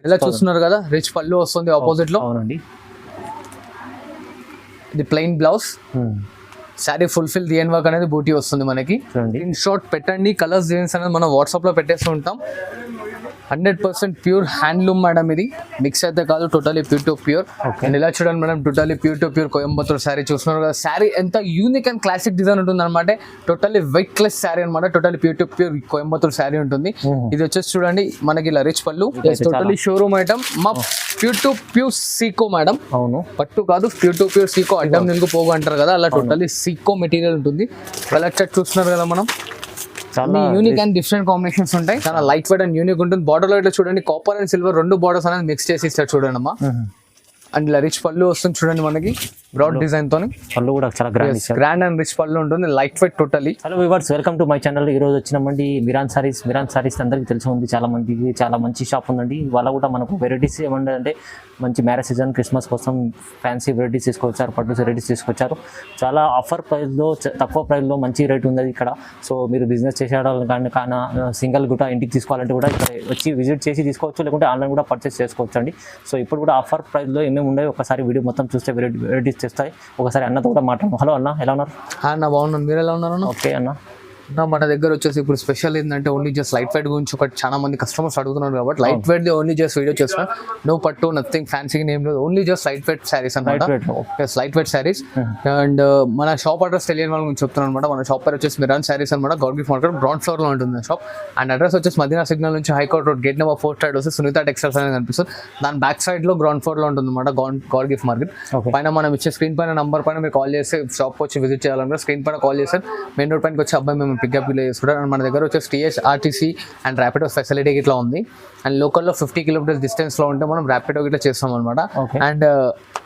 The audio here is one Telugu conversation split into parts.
ఇలా చూస్తున్నారు కదా, రిచ్ పళ్ళు వస్తుంది ఆపోజిట్ లో. అవునండి. ఇది plain blouse, sari fulfil design work అనేది బూటీ వస్తుంది మనకి. ఇన్ షార్ట్ పెట్టండి, కలర్స్ డిజైన్స్ అనేది మనం వాట్సాప్ లో పెట్టేస్తూ ఉంటాం. 100% ప్యూర్ హ్యాండ్లూమ్ మేడం, ఇది మిక్స్ అయితే కాదు, totally pure to pure. And ఇలా చూడండి madam, totally pure to pure Coimbatore sari చూస్తున్నారు కదా. శారీ ఎంత యూనిక్ అండ్ క్లాసిక్ డిజైన్ ఉంటుంది అనమాట. టోటలీ వెయిట్ లెస్ శారీ అనమాట, totally pure to pure Coimbatore sari ఉంటుంది. ఇది వచ్చేసి చూడండి మనకి ఇలా రిచ్ పళ్ళు, టోటలీ షోరూమ్ ఐటమ్. మా pure to pure Seeko madam, అవును పట్టు కాదు, ప్యూర్ టు ప్యూర్ సీకో. అడ్డం నిలుగు పోగు అంటారు కదా, అలా టోటలీ సీకో మెటీరియల్ ఉంటుంది. కలర్ చార్ట్ చూస్తున్నారు కదా మనం, చాలా యూనిక్ అండ్ డిఫరెంట్ కాంబినేషన్స్ ఉంటాయి. చాలా లైట్ వెయిట్ అండ్ యూనిక్ ఉంటుంది. బార్డర్ లో ఇట్లా చూడండి, కాపర్ అండ్ సిల్వర్ రెండు బార్డర్స్ అనేది మిక్స్ చేసి ఇస్తారు చూడండి అమ్మా. అండ్ ఇలా రిచ్ పళ్ళు వస్తుంది చూడండి మనకి, బ్రాడ్ డిజైన్ తోని. పళ్ళు కూడా చాలా గ్రాండ్ అండ్ రిచ్ పళ్ళు ఉంటుంది, light weight totally. Hello viewers, welcome to my channel. ఈ రోజు వచ్చినామండి మిరాన్ సారీస్ అందరికీ తెలిసి ఉంది, చాలా మందికి చాలా మంచి షాప్ ఉందండి. వాళ్ళ కూడా మనకు వెరైటీస్ ఏమంటే మంచి మ్యారేజ్ సీజన్, క్రిస్మస్ కోసం ఫ్యాన్సీ వెరైటీస్ తీసుకొచ్చారు, పట్టు వెరైటీస్ తీసుకొచ్చారు. చాలా ఆఫర్ ప్రైస్లో, తక్కువ ప్రైస్లో మంచి రేట్ ఉంది ఇక్కడ. సో మీరు బిజినెస్ చేసేవాళ్ళు కానీ సింగిల్ కూడా ఇంటికి తీసుకోవాలంటే కూడా ఇక్కడ వచ్చి విజిట్ చేసి తీసుకోవచ్చు, లేకుంటే ఆన్లైన్ కూడా పర్చేస్ చేసుకోవచ్చు అండి. సో ఇప్పుడు కూడా ఆఫర్ ప్రైస్లో ఏమేమి ఉన్నాయి ఒకసారి వీడియో మొత్తం చూస్తే వెరైటీస్ చేస్తాయి. ఒకసారి అన్నతో కూడా మాట్లాడము. హలో అన్న, ఎలా ఉన్నారు? అన్న బాగున్నాను, మీరు ఎలా ఉన్నారు? ఓకే అన్న. మన దగ్గర వచ్చేసి ఇప్పుడు స్పెషల్ ఏంటంటే ఓన్లీ జస్ట్ లైట్ వెయిట్ గురించి ఒకటి చాలా మంది కస్టమర్స్ అడుగుతున్నారు కాబట్టి light weight only just video చేస్తాను. నో పట్టు, నథింగ్ ఫ్యాన్సీ నేమ్ లేదు, only just light weight saris అనమాట. Light weight saris. అండ్ మన షాప్ అడ్రస్ తెలియని వాళ్ళ గురించి చెప్తున్నాను అనమాట. మన షాప్ పేరు వచ్చేసి మిరాన్ శారీస్ అనమాట, Goud gift market ground floor లో ఉంటుంది షాప్. అండ్ అడ్రస్ వచ్చేసి మదీనా సిగ్నల్ నుంచి high court road gate number 4 side వస్తే సునీత టెక్స్టైల్స్ అనేది కనిపిస్తుంది. దాని బ్యాక్ సైడ్ లో గ్రౌండ్ ఫ్లోర్ లో ఉంటుంది అనమాట గౌడ్ గిఫ్ట్ మార్కెట్. పైన మనం ఇచ్చే స్క్రీన్ పైన నంబర్ పైన మీరు కాల్ చేస్తే షాప్ వచ్చి విజిట్ చేయాలన్నా స్క్రీన్ పైన కాల్ చేస్తే మెయిన్ రోడ్ పైనకి వచ్చి అబ్బాయి మేము పికప్ చేసుకుంటాం. మన దగ్గర వచ్చేసి TS, RTC and Rapido facility ఇట్లా ఉంది. అండ్ లోకల్లో 50 కిలోమీటర్స్ డిస్టెన్స్ లో ఉంటే మనం ర్యాపిడో ఇట్లా చేస్తాం అనమాట. అండ్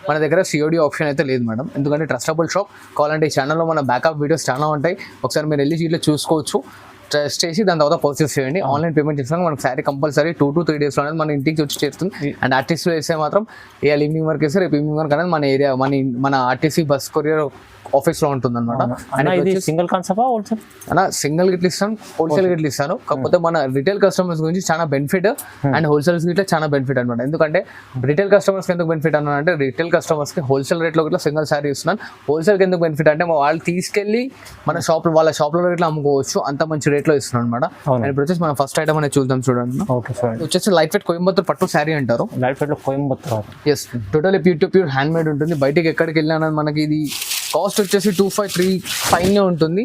మన దగ్గర సిఓడి ఆప్షన్ అయితే లేదు మేడం, ఎందుకంటే ట్రస్టబుల్ షాప్. కావాలంటే ఈ ఛానల్లో మన బ్యాకప్ వీడియోస్ చాలా ఉంటాయి, ఒకసారి మీరు వెళ్ళి ఇట్లా చూసుకోవచ్చు, ట్రస్ట్ చేసి దాని తర్వాత పర్చేస్ చేయండి. ఆన్లైన్ పేమెంట్ చేస్తాం, మనకు శారీ కంపల్సరీ 2 to 3 days అనేది మన ఇంటికి వచ్చి చేస్తుంది. అండ్ ఆర్టీసీలో వేస్తే మాత్రం ఇవాళ ఈవినింగ్ వరకు వేస్తే రేపు ఈవినింగ్ వరకు అనేది మన ఏరియా మన ఆర్టీసీ బస్ కొరియర్ ఆఫీస్ లో ఉంటుంది అనమాట. సింగిల్ కాన్సెప్ట్ హోల్సేల్ అన్న, సింగిల్ గిట్లు ఇస్తాను, హోల్సేల్ గిట్లు ఇస్తాను. కాకపోతే మన రిటైల్ కస్టమర్స్ గురించి చాలా బెనిఫిట్ అండ్ హోల్సేల్స్ గిట్లా చాలా బెనిఫిట్ అనమాట. ఎందుకంటే రిటైల్ కస్టమర్స్కి ఎందుకు బెనిఫిట్ అన్నా అంటే, రిటైల్ కస్టమర్స్కి హోల్సేల్ రేట్లో ఇట్లా సింగిల్ శారీ ఇస్తున్నాను. హోల్సేల్కి ఎందుకు బెనిఫిట్ అంటే వాళ్ళు తీసుకెళ్ళి మన షాప్ వాళ్ళ షాప్లో ఇట్లా అమ్ముకోవచ్చు, అంత మంచి రేట్లో ఇస్తున్నాను అనమాట. అండ్ ఇప్పుడు వచ్చేసి మనం ఫస్ట్ ఐటమ్ అనేది చూద్దాం చూడండి. వచ్చేసి లైట్ వెయిట్ కోయంబత్తూర్ పట్టు శారీ అంటారు. Light weight Coimbatore, yes, totally pure to pure handmade ఉంటుంది. బయటకి ఎక్కడికి వెళ్ళినా మనకి ఇది కాస్ట్ వచ్చేసి 253 పైనే ఉంటుంది.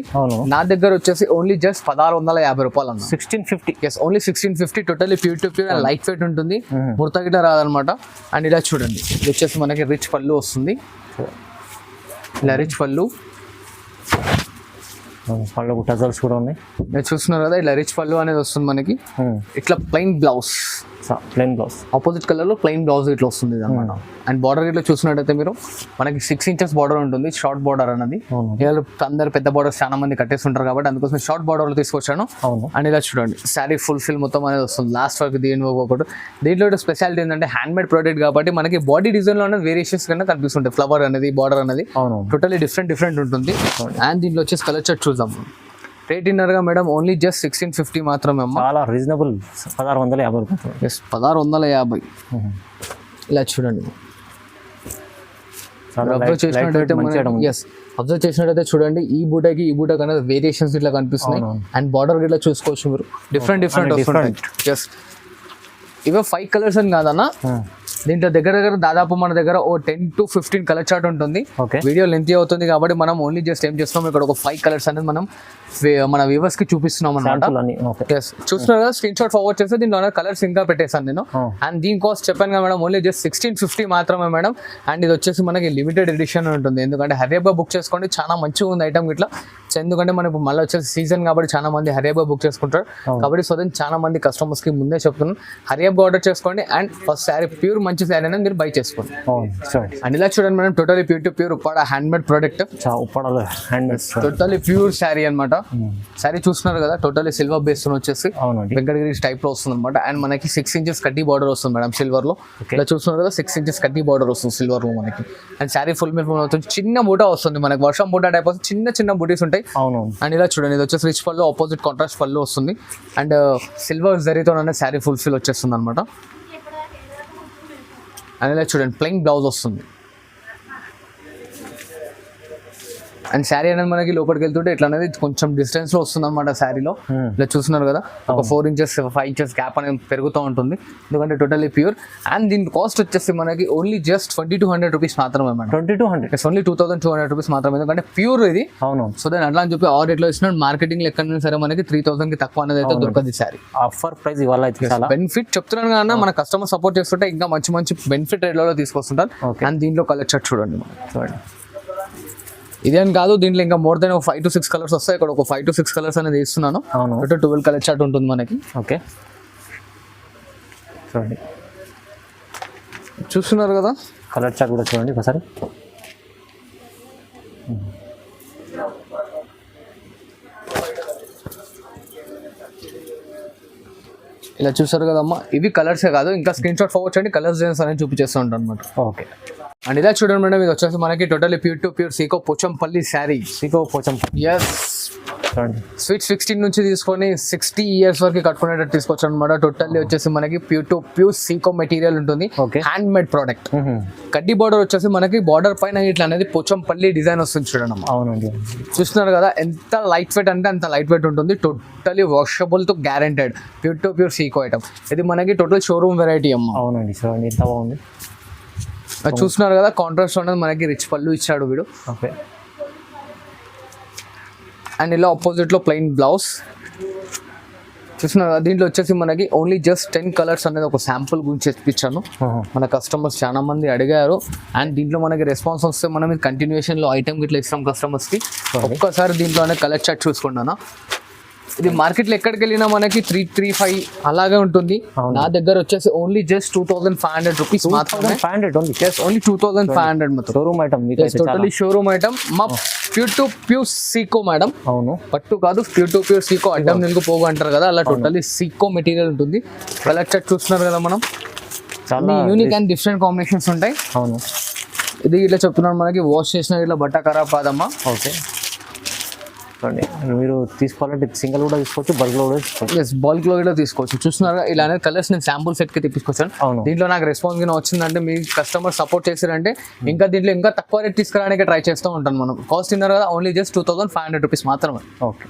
నా దగ్గర వచ్చేసి ఓన్లీ జస్ట్ 1650 రూపాయలు అన్న. 1650, yes, only 1650. Totally pure to pure and light weight ఉంటుంది, ముడత గిట్ట రాదనమాట. అండ్ ఇలా చూడండి, ఇది వచ్చేసి మనకి రిచ్ పళ్ళు వస్తుంది. ఇలా రిచ్ పళ్ళు టజల్స్ కూడా ఉన్నాయి, మీరు చూస్తున్నారు కదా. ఇలా రిచ్ పళ్ళు అనేది వస్తుంది మనకి. ఇట్లా ప్లెయిన్ బ్లౌజ్, ఆపోజిట్ కలర్ లో ప్లెయిన్ బ్లౌజ్ ఇట్లా వస్తుంది అనమాట. అండ్ బార్డర్ ఇట్లా చూసినట్టయితే మీరు మనకి 6 inches బార్డర్ ఉంటుంది, షార్ట్ బార్డర్ అనేది. అందరు పెద్ద బార్డర్స్ చాలా మంది కట్టేస్తుంటారు కాబట్టి అందుకోసం షార్ట్ బార్డర్ లో తీసుకొచ్చాను. అండ్ ఇలా చూడండి, శారీ ఫుల్ఫిల్ మొత్తం అనేది వస్తుంది లాస్ట్ వరకు. ఒకటి దీంట్లో స్పెషాలిటీ ఏంటంటే హ్యాండ్ మేడ్ ప్రోడక్ట్ కాబట్టి మనకి బాడీ డిజైన్ లో అనేది వేరియేషన్స్ కన్నా కనిపిస్తుంటాయి. ఫ్లవర్ అనేది, బార్డర్ అనేది టోటలీ డిఫరెంట్ ఉంటుంది. అండ్ దీంట్లో వచ్చేసి కలర్ చార్ట్ చూద్దాం. రేట్ ఇన్నర్గా మేడం ఓన్లీ జస్ట్ 1650 మాత్రమే అమ్మా, చాలా రీజనబుల్. 1650 రూపాయలు. ఎస్, 1650. ఇలా చూడండి, అబ్జర్వ్ చేసినట్టయితే చూడండి, ఈ బూటకి ఈ బూటకి అనేది వేరియేషన్స్ ఇట్లా కనిపిస్తున్నాయి. అండ్ బార్డర్ ఇట్లా చూసుకోవచ్చు మీరు, డిఫరెంట్ వస్తున్నాయి. ఎస్, ఇవే 5 కలర్స్ అని కాదన్నా, దీంట్లో దగ్గర దాదాపు మన దగ్గర ఓ 10 to 15 కలర్ చార్ట్ ఉంటుంది. వీడియో లెంతీ అవుతుంది కాబట్టి మనం ఓన్లీ జస్ట్ ఏం చేస్తున్నాం, ఇక్కడ ఒక 5 కలర్స్ అనేది మనం మన వ్యూవర్స్ కి చూపిస్తున్నాం అనమాట. చూస్తున్నారు కదా, స్క్రీన్ షాట్ ఫార్వర్డ్ చేస్తే దీంట్లో కలర్స్ ఇంకా పెట్టేసాను నేను. అండ్ దీని కాస్ట్ చెప్పాను కదా మేడం, ఓన్లీ జస్ట్ 1650 మాత్రమే మేడం. అండ్ ఇది వచ్చేసి మనకి లిమిటెడ్ ఎడిషన్ ఉంటుంది, ఎందుకంటే హరియబ్బా బుక్ చేసుకోండి, చాలా మంచిగా ఉంది ఐటమ్ ఇట్లా. ఎందుకంటే మనకు మళ్ళీ వచ్చేసి సీజన్ కాబట్టి చాలా మంది హరియబ్బా బుక్ చేసుకుంటారు కాబట్టి, సో దెన్ చాలా మంది కస్టమర్స్ కి ముందే చెప్తున్నాను, హరియబ్బా ఆర్డర్ చేసుకోండి. అండ్ ఫస్ట్ శారీ ప్యూర్ మంచి శారీ అనేది మీరు బై చేసుకోండి. అండ్ ఇలా చూడండి madam, totally pure to pure Uppada hand made product, totally pure sari అనమాట. శారీ చూస్తున్నారు కదా, టోటలీ సిల్వర్ బేస్ వచ్చేసి వెంకటగిరి టైప్ లో వస్తుంది అనమాట. అండ్ మనకి 6 inches కడ్డీ బార్డర్ వస్తుంది మేడం సిల్వర్ లో. ఇలా చూస్తున్నారు కదా, 6 inches కడ్డీ బార్డర్ వస్తుంది సిల్వర్ లో మనకి. అండ్ శారీ ఫుల్ మీద అవుతుంది, చిన్న బూటా వస్తుంది మనకి, వర్షం బూటా టైప్ వస్తుంది, చిన్న బూటీస్ ఉంటాయి. అండ్ ఇలా చూడండి, ఇది వచ్చేసి రిచ్ పళ్ళు, ఆపోజిట్ కాంట్రాస్ట్ పళ్ళు వస్తుంది. అండ్ సిల్వర్ జరీతో శారీ ఫుల్ఫిల్ వచ్చేస్తుంది అనమాట. అండ్ ఇలా చూడండి ప్లెయిన్ బ్లౌజ్ వస్తుంది. అండ్ శారీ అనేది మనకి లోపలికి వెళ్తుంటే ఇట్లా అనేది కొంచెం డిస్టెన్స్ లో వస్తుంది అనమాట శారీలో. ఇలా చూస్తున్నారు కదా, ఒక 4 ఇంచెస్ 5 ఇంచెస్ గ్యాప్ అనేది పెరుగుతూ ఉంటుంది, ఎందుకంటే టోటల్లీ ప్యూర్. అండ్ దీని కాస్ట్ వచ్చేసి మనకి ఓన్లీ జస్ట్ 2200 రూపీస్ మాత్రమే మేడం. 2200 ఓన్లీ 2200 రూపీస్ మాత్రమే, ఎందుకంటే ప్యూర్ ఇది. అవును. సో దాని అట్లా అని చెప్పి ఆ రేట్లో ఇస్తున్నాడు. మార్కెటింగ్ ఎక్కడ సరే మనకి 3000 కి తక్కువ అనేది అయితే దొరకదు శారీ. ఆఫర్ ప్రైస్ ఇవాళ అయితే చాలా బెనిఫిట్ చెప్తున్నాను కదా, మన కస్టమర్ సపోర్ట్ చేస్తుంటే ఇంకా మంచి మంచి బెనిఫిట్ రేట్లలో తీసుకొస్తుంటారు. అండ్ దీంట్లో కలర్ చార్ట్ చూడండి చూడండి, ఇదేం కాదు, దీంట్లో ఇంకా మోర్ దెన్ 5 to 6 కలర్స్ వస్తాయి. ఇక్కడ ఒక 5 to 6 కలర్స్ అనేది ఇస్తున్నాను. 12 కలర్ చార్ట్ ఉంటుంది మనకి. ఓకే చూడండి, చూస్తున్నారు కదా కలర్ చార్ట్ కూడా చూడండి ఒకసారి. ఇలా చూసారు కదమ్మా, ఇవి కలర్సే కాదు, ఇంకా స్క్రీన్ షాట్ ఫార్వర్డ్ చేయండి, కలర్స్ డిజైన్స్ అనేది చూపించేస్తూ ఉంటాను అనమాట. ఓకే. అండ్ ఇలా చూడండి మేడం, ఇది వచ్చేసి మనకి టోటల్లీ ప్యూర్ టు ప్యూర్ సీకో పోచంపల్లి శారీ. సీకో పోచంపల్లి, ఎస్. స్వీట్ 16 నుంచి తీసుకొని 60 ఇయర్స్ వరకు కట్టుకునేటట్టు తీసుకొచ్చాను అనమాట. టోటల్లీ వచ్చేసి మనకి pure to pure Seeko material ఉంటుంది, హ్యాండ్ మేడ్ ప్రోడక్ట్. కడ్డీ బార్డర్ వచ్చేసి మనకి బార్డర్ పైన ఇట్లా అనేది పోచంపల్లి డిజైన్ వస్తుంది చూడండి అమ్మా. అవునండి, చూస్తున్నారు కదా ఎంత లైట్ వెయిట్ అంటే అంత లైట్ వెయిట్ ఉంటుంది, టోటల్లీ వాషబుల్ తో గ్యారెంటెడ్ ప్యూర్ టు ప్యూర్ సీకో ఐటమ్. ఇది మనకి టోటల్ షోరూమ్ వెరైటీ అమ్మా. అవునండి, చూడండి ఎంత బాగుంది. చూస్తున్నారు కదా, కాంట్రాస్ట్ అనేది మనకి రిచ్ పళ్ళు ఇచ్చాడు వీడు. ఓకే. అండ్ ఇలా ఆపోజిట్ లో ప్లెయిన్ బ్లౌజ్ చూస్తున్నారు కదా. దీంట్లో వచ్చేసి మనకి ఓన్లీ జస్ట్ 10 కలర్స్ అనేది ఒక శాంపుల్ గురించి ఇప్పించాను. మన కస్టమర్స్ చాలా మంది అడిగారు, అండ్ దీంట్లో మనకి రెస్పాన్స్ వస్తే మనం కంటిన్యూషన్ లో ఐటమ్ ఇట్లా ఇస్తాం కస్టమర్స్ కి. ఒక్కసారి దీంట్లోనే కలర్ చార్ట్ చూసుకున్నాను. ఇది మార్కెట్ లో ఎక్కడికి వెళ్ళినా మనకి 335 అలాగే ఉంటుంది. నా దగ్గర వచ్చేసి ఓన్లీ జస్ట్ 2500 రూపీస్ మాత్రమే. 500 ఓన్లీ, ఓన్లీ 2500 మాత్రం. Showroom item, totally showroom item. మా pure to pure Seeko madam. అవును, పట్టు కాదు, ప్యూర్ టు ప్యూర్ సీకో. అడ్డం నిలుగు పోగు అంటారు కదా, అలా టోటలీ సీకో మెటీరియల్ ఉంటుంది. కలర్ చార్ట్ చూస్తున్నారు కదా మనం, చాలా యూనిక్ అండ్ డిఫరెంట్ కాంబినేషన్స్ ఉంటాయి. అవును. ఇది ఇట్లా చెప్తున్నాను, మనకి వాష్ చేసిన ఇట్లా బట్ట ఖరాబ్ కాదమ్మా. ఓకే. మీరు తీసుకోవాలంటే సింగిల్ కూడా తీసుకోవచ్చు, బల్క్ లో కూడా తీసుకోవచ్చు. ఎస్, బల్క్ లో కూడా తీసుకోవచ్చు. చూస్తున్నారు ఇలా అనేది కలర్స్ నేను శాంపుల్ సెట్ కి తెప్పించుకొచ్చాను. దీంట్లో నాకు రెస్పాన్స్ గా వచ్చిందంటే, మీ కస్టమర్ సపోర్ట్ చేశారంటే ఇంకా దీంట్లో ఇంకా తక్కువ రేట్ తీసుకురావడానికి ట్రై చేస్తూ ఉంటాను. మనం కాస్ట్ తిన్నారు కదా, ఓన్లీ జస్ట్ 2500 రూపీస్ మాత్రమే. ఓకే.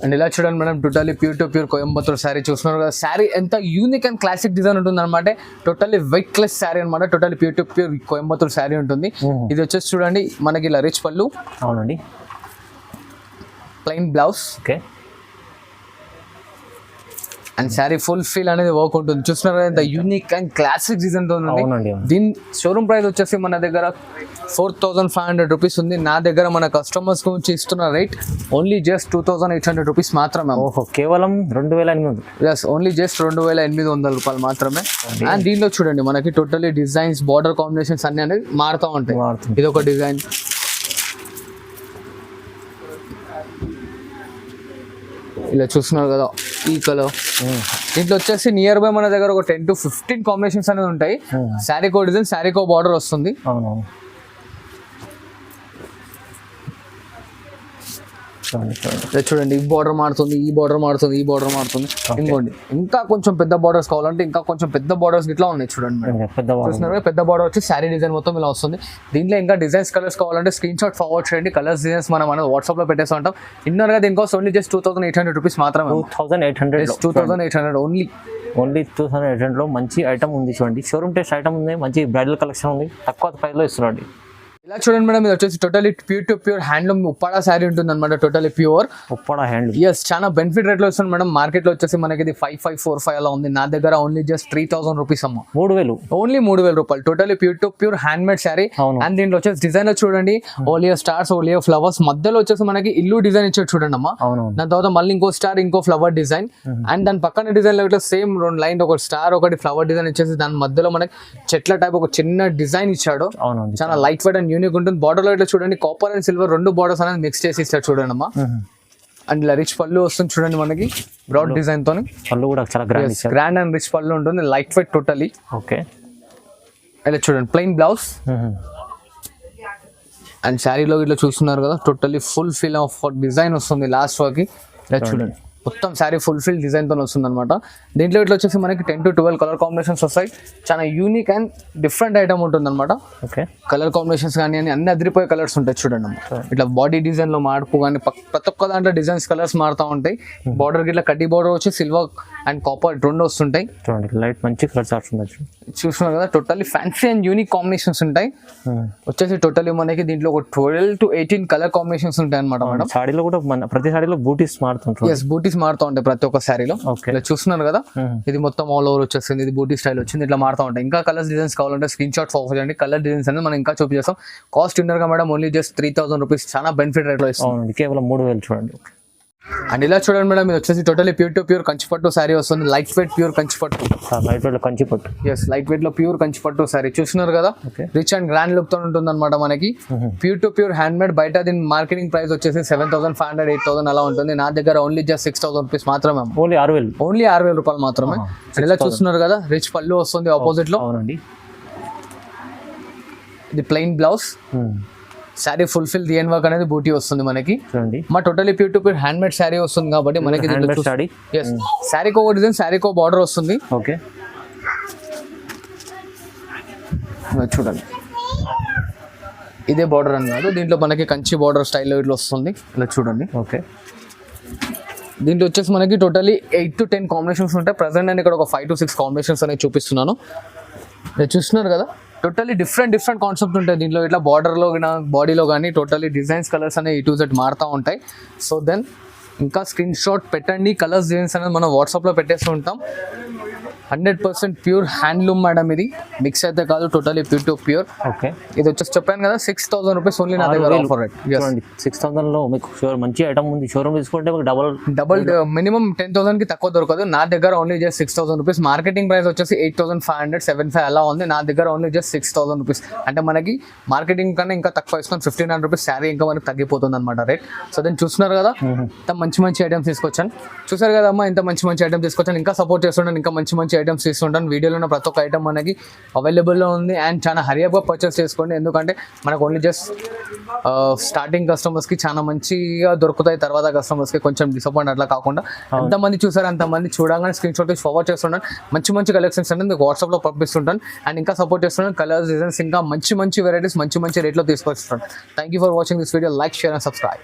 అండ్ ఇలా చూడండి madam, totally pure to pure Coimbatore sari చూస్తున్నారు కదా. శారీ ఎంత యూనిక్ అండ్ క్లాసిక్ డిజైన్ ఉంటుంది అనమాట. టోటల్లీ వెయిట్ లెస్ శారీ అనమాట. Totally pure to pure Coimbatore sari ఉంటుంది. ఇది వచ్చేసి చూడండి మనకి ఇలా రిచ్ పళ్ళు. అవునండి. Plain blouse. Okay. And sari full feel అనేది వర్క్ ఉంటుంది. చూస్తున్నారు ఎంత యూనిక్ అండ్ క్లాసిక్ డిజైన్ తో ఉంది. దీని షోరూమ్ ప్రైస్ వచ్చేసి మన దగ్గర 4500 రూపీస్ ఉంది. నా దగ్గర మన కస్టమర్స్ గురించి ఇస్తున్న రేట్ ఓన్లీ జస్ట్ 2800 రూపీస్ మాత్రమే. ఓహో, కేవలం 2800. ఎస్, ఓన్లీ జస్ట్ 2800 రూపాయలు మాత్రమే. అండ్ దీనిలో చూడండి మనకి టోటల్లీ డిజైన్స్, బార్డర్ కాంబినేషన్స్ అన్ని అనేది మారుతూ ఉంటాయి. ఇది ఒక డిజైన్, ఇలా చూస్తున్నారు కదా ఈ కలర్. దీంట్లో వచ్చేసి నియర్ బై మన దగ్గర ఒక 10 to 15 కాంబినేషన్స్ అనేది ఉంటాయి. శారీ కో డిజైన్, శారీ కో బార్డర్ వస్తుంది. అవునవును. చూడండి ఈ బార్డర్ మారుతుంది, ఈ బార్డర్ మారుతుంది, ఈ బార్డర్ మారుతుంది. ఇంకోండి ఇంకా కొంచెం పెద్ద బార్డర్స్ కావాలంటే ఇంకా కొంచెం పెద్ద బార్డర్స్ ఇట్లా ఉన్నాయి చూడండి. చూస్తున్నారు పెద్ద బార్డర్ వచ్చి శారీ డిజైన్ మొత్తం ఇలా వస్తుంది. దీంట్లో ఇంకా డిజైన్స్ కలర్స్ కావాలంటే స్క్రీన్ షాట్ ఫార్వర్డ్ చేయండి. కలర్స్ డిజైన్స్ మనం వాట్సాప్ లో పెట్టేస్తూ ఉంటాం. ఇన్నర్ గా దీనికోసం ఓన్లీ జస్ట్ 2800 రూపీస్ మాత్రమే. 2800 ఓన్లీ 2800 లో మంచి ఐటమ్ ఉంది చూడండి. షోరూమ్ టెస్ట్ ఐటమ్ ఉంది, మంచి బ్రైడల్ కలెక్షన్ ఉంది, తక్కువ ప్రైస్ లో ఇస్తున్నాండి. ఇలా చూడండి మేడం, ఇది వచ్చేసి totally pure to pure handloom Uppada sari ఉంటుంది అనమాట. Totally pure Uppada handloom. Yes, చాలా బెనిఫిట్ రేట్ లో వస్తుంది మేడం. మార్కెట్ లో వచ్చేసి మనకి ఇది 5545 అలా ఉంది. నా దగ్గర ఓన్లీ జస్ట్ 3000 రూపీస్ అమ్మ. 3000, ఓన్లీ 3000 రూపాయలు. Totally pure to pure hand made sari. And దీంట్లో వచ్చేసి డిజైన్ చూడండి, ఓలియో స్టార్స్, ఓలియో ఫ్లవర్స్, మధ్యలో వచ్చేసి మనకి ఇల్లు డిజైన్ ఇచ్చాడు చూడండి అమ్మా. దాని తర్వాత మళ్ళీ ఇంకో స్టార్, ఇంకో ఫ్లవర్ డిజైన్. అండ్ దాని పక్కన డిజైన్ లో ఇట్లా సేమ్ 2 లైన్, ఒక స్టార్, ఒకటి ఫ్లవర్ డిజైన్ ఇచ్చేసి దాని మధ్యలో మనకి చెట్ల టైప్ ఒక చిన్న డిజైన్ ఇచ్చాడు. చాలా లైట్ వెయిట్ అండ్ యూనిక్ ఉంటుంది. బార్డర్ లో ఇట్లా చూడండి కాపర్ అండ్ సిల్వర్ 2 బార్డర్స్ అనేది మిక్స్ చేసి ఇస్తాడు చూడండి అమ్మా. అండ్ ఇలా రిచ్ పళ్ళు వస్తుంది చూడండి మనకి బ్రాడ్ డిజైన్ తోని. పళ్ళు కూడా చాలా గ్రాండ్ అండ్ రిచ్ పళ్ళు ఉంటుంది, లైట్ వెయిట్ టోటలీ. ఓకే. ఇలా చూడండి ప్లెయిన్ బ్లౌజ్. అండ్ శారీలో ఇట్లా చూస్తున్నారు కదా, totally full fill of design వస్తుంది లాస్ట్ వరకు. ఇలా చూడండి మొత్తం శారీ ఫుల్ఫిల్ డిజైన్తో వస్తుంది అనమాట. దీంట్లో ఇట్లా వచ్చేసి మనకి 10 to 12 కలర్ కాంబినేషన్స్ వస్తాయి. చాలా యూనిక్ అండ్ డిఫరెంట్ ఐటమ్ ఉంటుంది అనమాట. ఓకే, కలర్ కాంబినేషన్స్ కానీ అన్ని అదిరిపోయే కలర్స్ ఉంటాయి చూడండి అన్నమాట. ఇట్లా బాడీ డిజైన్ లో మార్పు కానీ ప్రతి ఒక్క దాంట్లో డిజైన్స్ కలర్స్ మారుతూ ఉంటాయి. బార్డర్ గిట్లా కడ్డీ బార్డర్ వచ్చి సిల్వర్ అండ్ కాపర్ రెండు వస్తుంటాయి. చూడండి లైట్ మంచి కలర్స్ ఆప్షన్ చూస్తున్నారు కదా, totally fancy and unique combinations ఉంటాయి. వచ్చేసి టోటల్లీ మనకి దీంట్లో ఒక 12 to 18 కలర్ కాంబినేషన్స్ ఉంటాయి అనమాట మేడం. సాడీలో కూడా ప్రతి సాడీలో బూటీస్ మారుతుంటాయి. ఎస్, బూటీస్ మారుతూ ఉంటాయి ప్రతి ఒక్క శారీలో. ఓకే, ఇలా చూస్తున్నారు కదా, ఇది మొత్తం ఆల్ ఓవర్ వచ్చేసింది. ఇది బూటీ స్టైల్ వచ్చింది, ఇట్లా మారుతూ ఉంటాయి. ఇంకా కలర్స్ డిజైన్స్ కావాలంటే స్క్రీన్ షాట్ ఫార్వర్డ్ చేయండి. కలర్ డిజైన్స్ అనేది మనం ఇంకా చూపిస్తాం. కాస్ట్ ఇన్నర్గా మేడం ఓన్లీ జస్ట్ 3,000 రూపీస్. చాలా బెనిఫిట్ రేట్లో ఇస్తాం, కేవలం 3,000 చూడండి. అండ్ ఇలా చూడండి మేడం, ఇది వచ్చేసి టోటల్లీ ప్యూర్ టు ప్యూర్ కంచిపట్టు శారీ వస్తుంది. లైట్ వెయిట్ ప్యూర్ కంచిపట్టు. లైట్ వెయిట్ లో కంచిపట్టు. ఎస్, లైట్ వెయిట్ లో ప్యూర్ కంచిపట్టు శారీ చూస్తున్నారు కదా. రిచ్ అండ్ గ్రాండ్ లుక్ తో ఉంటుంది అనమాట మనకి. Pure to pure hand made. బయట దీని మార్కెటింగ్ ప్రైస్ వచ్చేసి 7,500, 8,000 అలా ఉంటుంది. నా దగ్గర ఓన్లీ జస్ట్ 6,000 రూపీస్ మాత్రమే. ఓన్లీ 6,000. ఓన్లీ 6,000 రూపాయలు మాత్రమే. ఇలా చూస్తున్నారు కదా, రిచ్ పళ్ళు వస్తుంది ఆపోజిట్ లో. అవునండి, ఇది plain blouse. Sari fulfil design work అనేది బూటీ వస్తుంది మనకి. చూడండి, మా totally pure to pure hand made sari వస్తుంది కాబట్టి మనకి శారీకి ఒక డిజైన్, శారీకి ఒక బార్డర్ వస్తుంది. ఓకే, చూడండి ఇదే బార్డర్ అని కాదు, దీంట్లో మనకి కంచి బార్డర్ స్టైల్లో ఇట్లా వస్తుంది. ఇలా చూడండి. ఓకే, దీంట్లో వచ్చేసి మనకి టోటలీ 8 to 10 కాంబినేషన్స్ ఉంటాయి. ప్రజెంట్ నేను ఇక్కడ ఒక 5 to 6 కాంబినేషన్స్ అనేది చూపిస్తున్నాను. మీరు చూస్తున్నారు కదా, టోటల్లీ డిఫరెంట్ కాన్సెప్ట్ ఉంటాయి దీంట్లో. ఇట్లా బార్డర్లో కానీ బాడీలో కానీ టోటల్లీ డిజైన్స్ కలర్స్ అనేవి A to Z మారుతూ ఉంటాయి. సో దెన్ ఇంకా స్క్రీన్ షాట్ పెట్టండి. కలర్స్ డిజైన్స్ అనేది మనం వాట్సాప్లో పెట్టేస్తూ ఉంటాం. 100% ప్యూర్ హ్యాండ్లూమ్ మేడం. ఇది మిక్స్ అయితే కాదు, totally pure to pure. Okay, ఇది వచ్చేసి చెప్పాను కదా 6,000 రూపీస్ ఓన్లీ నా దగ్గర ఆఫర్ రేట్. 6,000 లో మీకు మంచి ఐటమ్ ఉంది. షోరూమ్ తీసుకుంటే మీకు డబల్ మినిమం 10,000 కి తక్కువ దొరకదు. నా దగ్గర only just 6,000 rupees. Marketing price వచ్చేసి 8,500, 7,500 అలా ఉంది. నా దగ్గర ఓన్లీ జస్ట్ 6,000 రూపీస్. అంటే మనకి మార్కెటింగ్ కన్నా ఇంకా తక్కువ ఇస్తాం. 1,500 రూపీస్ శారీ ఇంకా మనకి తగ్గిపోతుంది అనమాట రేట్. సో దెన్ చూస్తున్నారు కదా, ఇంత మంచి ఐటమ్స్ తీసుకొచ్చాను. చూసారు కదా అమ్మా, ఇంత మంచి ఐటమ్ తీసుకొచ్చాను. ఇంకా సపోర్ట్ చేస్తున్నాను, ఇంకా మంచి ఐటమ్స్ తీసుకుంటాను. వీడియోలో ఉన్న ప్రతి ఒక్క ఐటమ్ మనకి అవైలబుల్లో ఉంది. అండ్ చాలా హరియప్గా పర్చేస్ చేసుకోండి, ఎందుకంటే మనకు ఓన్లీ జస్ట్ స్టార్టింగ్ కస్టమర్స్కి చాలా మంచిగా దొరుకుతాయి. తర్వాత కస్టమర్స్కి కొంచెం డిసప్పాయింట్ అట్లా కాకుండా ఎంతమంది చూసారు అంతమంది చూడగానే స్క్రీన్ షాట్ ఫార్వర్డ్ చేస్తుంటాను. మంచి కలెక్షన్స్ అనేది మీకు వాట్సాప్లో పంపిస్తుంటాను. అండ్ ఇంకా సపోర్ట్ చేస్తున్నాను. కలర్స్ డిజైన్స్ ఇంకా మంచి వెరైటీస్ మంచి రేట్లో తీసుకొస్తున్నాను. Thank you for watching this video. Like, share and subscribe.